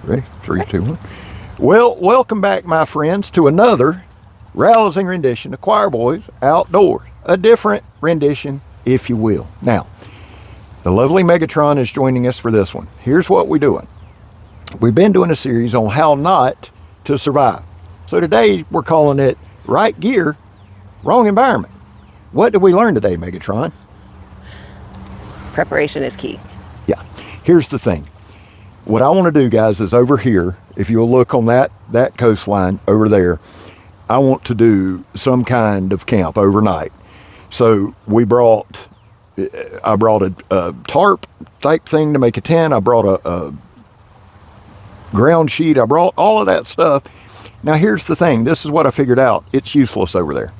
Ready? 3, 2, 1. Well, welcome back, my friends, to another rousing rendition of Choir Boys Outdoors. A different rendition, if you will. Now, the lovely Megatron is joining us for this one. Here's what we're doing. We've been doing a series on how not to survive. So today we're calling it Right Gear, Wrong Environment. What did we learn today, Megatron? Preparation is key. Yeah. Here's the thing. What I want to do, guys, is over here, if you'll look on that coastline over there, I want to do some kind of camp overnight. So I brought a tarp type thing to make a tent. I brought a ground sheet. I brought all of that stuff. Now, here's the thing. This is what I figured out. It's useless over there.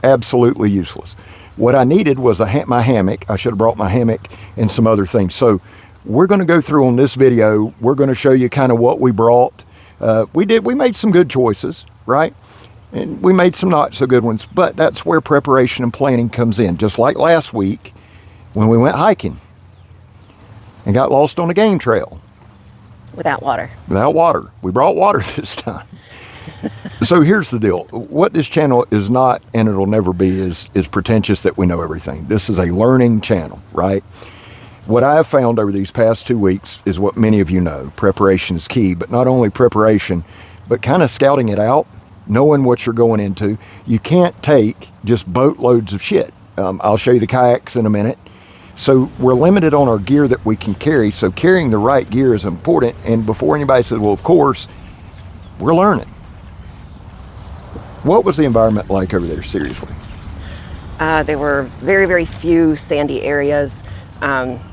Absolutely useless. What I needed was my hammock. I should have brought my hammock and some other things. So we're going to go through on this video. We're going to show you kind of what we brought. We made some good choices, right? And we made some not so good ones, but that's where preparation and planning comes in. Just like last week when we went hiking and got lost on a game trail. Without water. Without water. We brought water this time. So here's the deal. What this channel is not, and it'll never be, is pretentious that we know everything. This is a learning channel, right? What I have found over these past 2 weeks is what many of you know. Preparation is key, but not only preparation, but kind of scouting it out, knowing what you're going into. You can't take just boatloads of shit. I'll show you the kayaks in a minute. So we're limited on our gear that we can carry, so carrying the right gear is important. And before anybody says, well, of course, we're learning. What was the environment like over there, seriously? There were very, very few sandy areas.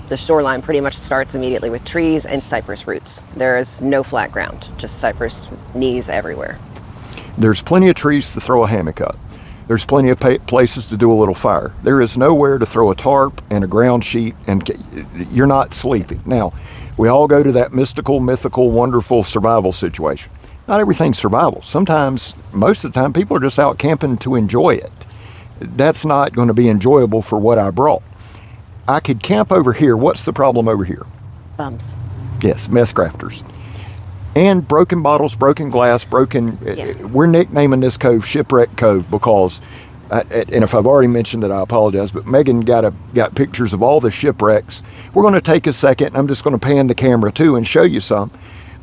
The shoreline pretty much starts immediately with trees and cypress roots. There is no flat ground, just cypress knees everywhere. There's plenty of trees to throw a hammock up. There's plenty of places to do a little fire. There is nowhere to throw a tarp and a ground sheet, and you're not sleeping. Now, we all go to that mystical, mythical, wonderful survival situation. Not everything's survival. Sometimes, most of the time, people are just out camping to enjoy it. That's not going to be enjoyable for what I brought. I could camp over here. What's the problem over here? Bums. Yes, meth crafters. And broken bottles, broken glass, we're nicknaming this cove Shipwreck Cove because, and if I've already mentioned it, I apologize, but Megan got pictures of all the shipwrecks. We're going to take a second, and I'm just going to pan the camera too and show you some.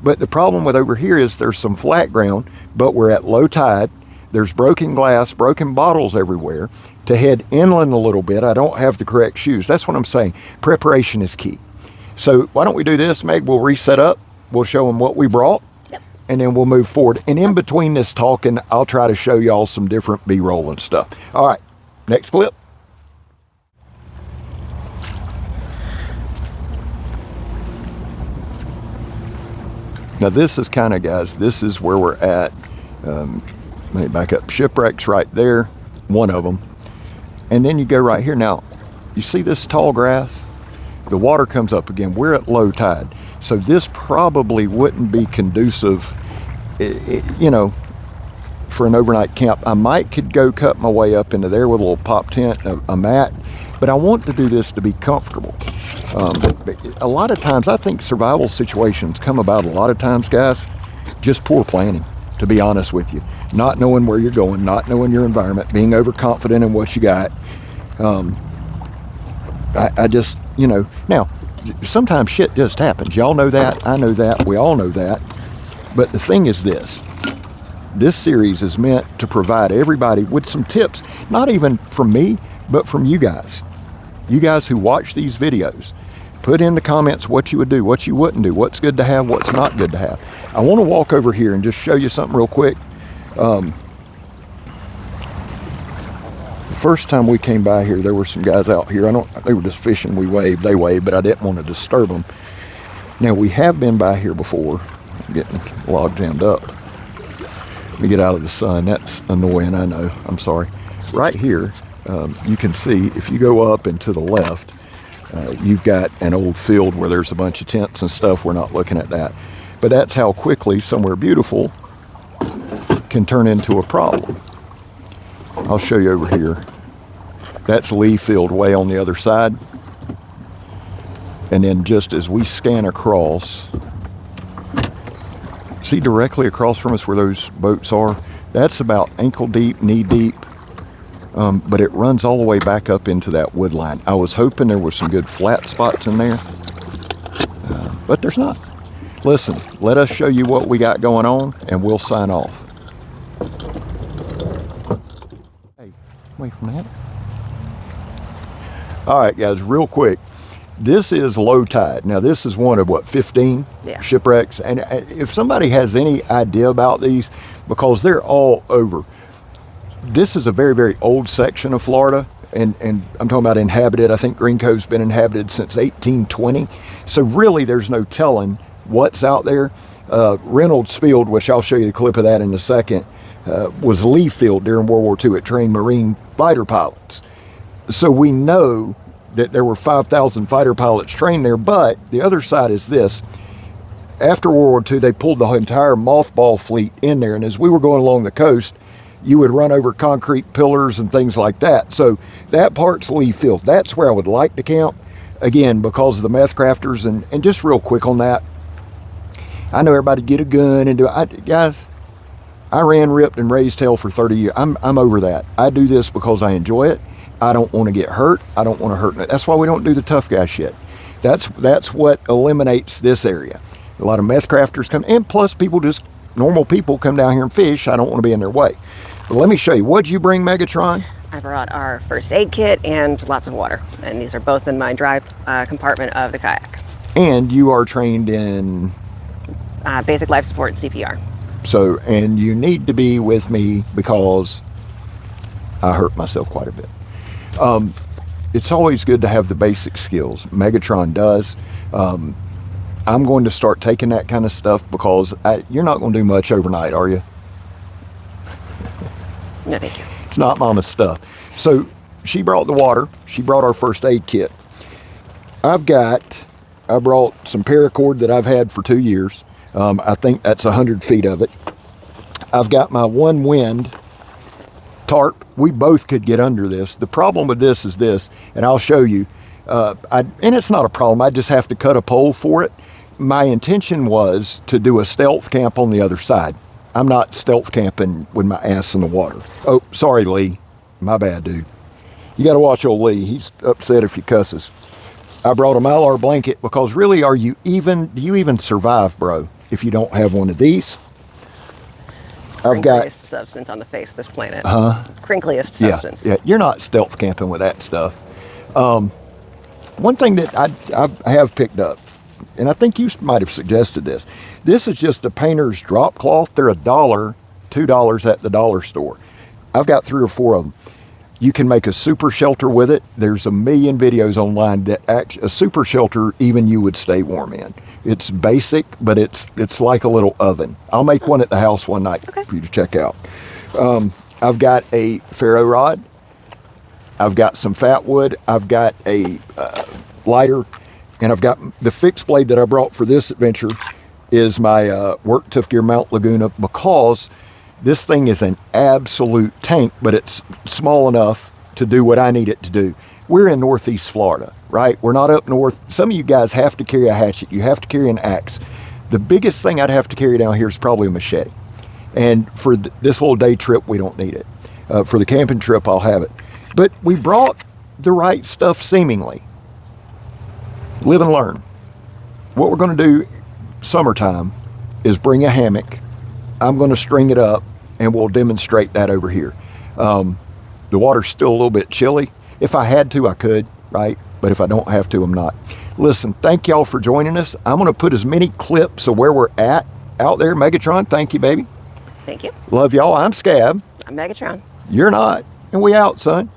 But the problem with over here is there's some flat ground, but we're at low tide. There's broken glass, broken bottles everywhere. To head inland a little bit, I don't have the correct shoes. That's what I'm saying. Preparation is key. So why don't we do this, Meg? We'll reset up. We'll show them what we brought, yep, and then we'll move forward. And in between this talking, I'll try to show y'all some different B-roll and stuff. All right, next clip. Now this is kind of, guys, this is where we're at. Let me back up. Shipwreck's right there, one of them. And then you go right here. Now, you see this tall grass? The water comes up again. We're at low tide. So this probably wouldn't be conducive, for an overnight camp. I could go cut my way up into there with a little pop tent, a mat, but I want to do this to be comfortable. A lot of times, I think survival situations come about a lot of times, guys, just poor planning, to be honest with you. Not knowing where you're going, not knowing your environment, being overconfident in what you got. I just, now, sometimes shit just happens. Y'all know that. I know that. We all know that. But the thing is this series is meant to provide everybody with some tips, not even from me, but from you guys. You guys who watch these videos, put in the comments what you would do, what you wouldn't do, what's good to have, what's not good to have. I want to walk over here and just show you something real quick. The first time we came by here, there were some guys out here. They were just fishing. They waved, but I didn't want to disturb them. Now, we have been by here before. I'm getting log jammed up. Let me get out of the sun. That's annoying, I know. I'm sorry. Right here, you can see, if you go up and to the left, you've got an old field where there's a bunch of tents and stuff. We're not looking at that. But that's how quickly somewhere beautiful can turn into a problem. I'll show you over here. That's Lee Field way on the other side. And then just as we scan across, See directly across from us where those boats are? That's about ankle deep, knee deep. But it runs all the way back up into that wood line. I was hoping there were some good flat spots in there, but there's not. Listen, let us show you what we got going on, and we'll sign off. Hey, away from that. All right, guys, real quick. This is low tide. Now, this is one of, 15 shipwrecks? And if somebody has any idea about these, because they're all over. This is a very, very old section of Florida, and I'm talking about inhabited. I think Green Cove's been inhabited since 1820. So really, there's no telling what's out there. Reynolds Field, which I'll show you the clip of that in a second, was Lee Field during World War II. It trained Marine fighter pilots. So we know that there were 5,000 fighter pilots trained there, but the other side is this. After World War II, they pulled the entire mothball fleet in there, and as we were going along the coast, you would run over concrete pillars and things like that. So that part's Lee Field. That's where I would like to camp, again, because of the meth crafters. And just real quick on that, I know everybody get a gun and do it. Guys, I ran, ripped, and raised hell for 30 years. I'm over that. I do this because I enjoy it. I don't want to get hurt. I don't want to hurt. That's why we don't do the tough guy shit. That's what eliminates this area. A lot of meth crafters come, and plus normal people come down here and fish. I don't want to be in their way. But let me show you. What'd you bring, Megatron? I brought our first aid kit and lots of water. And these are both in my dry compartment of the kayak. And you are trained in? Basic life support and CPR. So, and you need to be with me because I hurt myself quite a bit. It's always good to have the basic skills. Megatron does. I'm going to start taking that kind of stuff because you're not going to do much overnight, are you? No, thank you. It's not Mama's stuff. So she brought the water. She brought our first aid kit. I brought some paracord that I've had for 2 years. I think that's 100 feet of it. I've got my one wind tarp. We both could get under this. The problem with this is this, and I'll show you. And it's not a problem. I just have to cut a pole for it. My intention was to do a stealth camp on the other side. I'm not stealth camping with my ass in the water. Oh, sorry, Lee. My bad, dude. You got to watch old Lee. He's upset if he cusses. I brought a Mylar blanket because really, do you even survive, bro, if you don't have one of these? Crinkliest substance on the face of this planet. Crinkliest substance. Yeah, you're not stealth camping with that stuff. One thing that I have picked up, and I think you might have suggested this. This is just a painter's drop cloth. They're $1, $2 at the dollar store. I've got 3 or 4 of them. You can make a super shelter with it. There's a million videos online that a super shelter even you would stay warm in. It's basic, but it's like a little oven. I'll make one at the house one night for you to check out. I've got a ferro rod. I've got some fat wood. I've got a lighter, and I've got the fixed blade that I brought for this adventure is my Work Tough Gear Mount Laguna, because this thing is an absolute tank, but it's small enough to do what I need it to do. We're in Northeast Florida, right? We're not up north. Some of you guys have to carry a hatchet. You have to carry an axe. The biggest thing I'd have to carry down here is probably a machete. And for this little day trip, we don't need it. For the camping trip, I'll have it. But we brought the right stuff seemingly. Live and learn. What we're going to do summertime is bring a hammock. I'm going to string it up, and we'll demonstrate that over here. The water's still a little bit chilly. If I had to, I could, right? But if I don't have to, I'm not. Listen, thank y'all for joining us. I'm going to put as many clips of where we're at out there. Megatron, thank you, baby. Thank you. Love y'all. I'm Scab. I'm Megatron. You're not. And we out, son.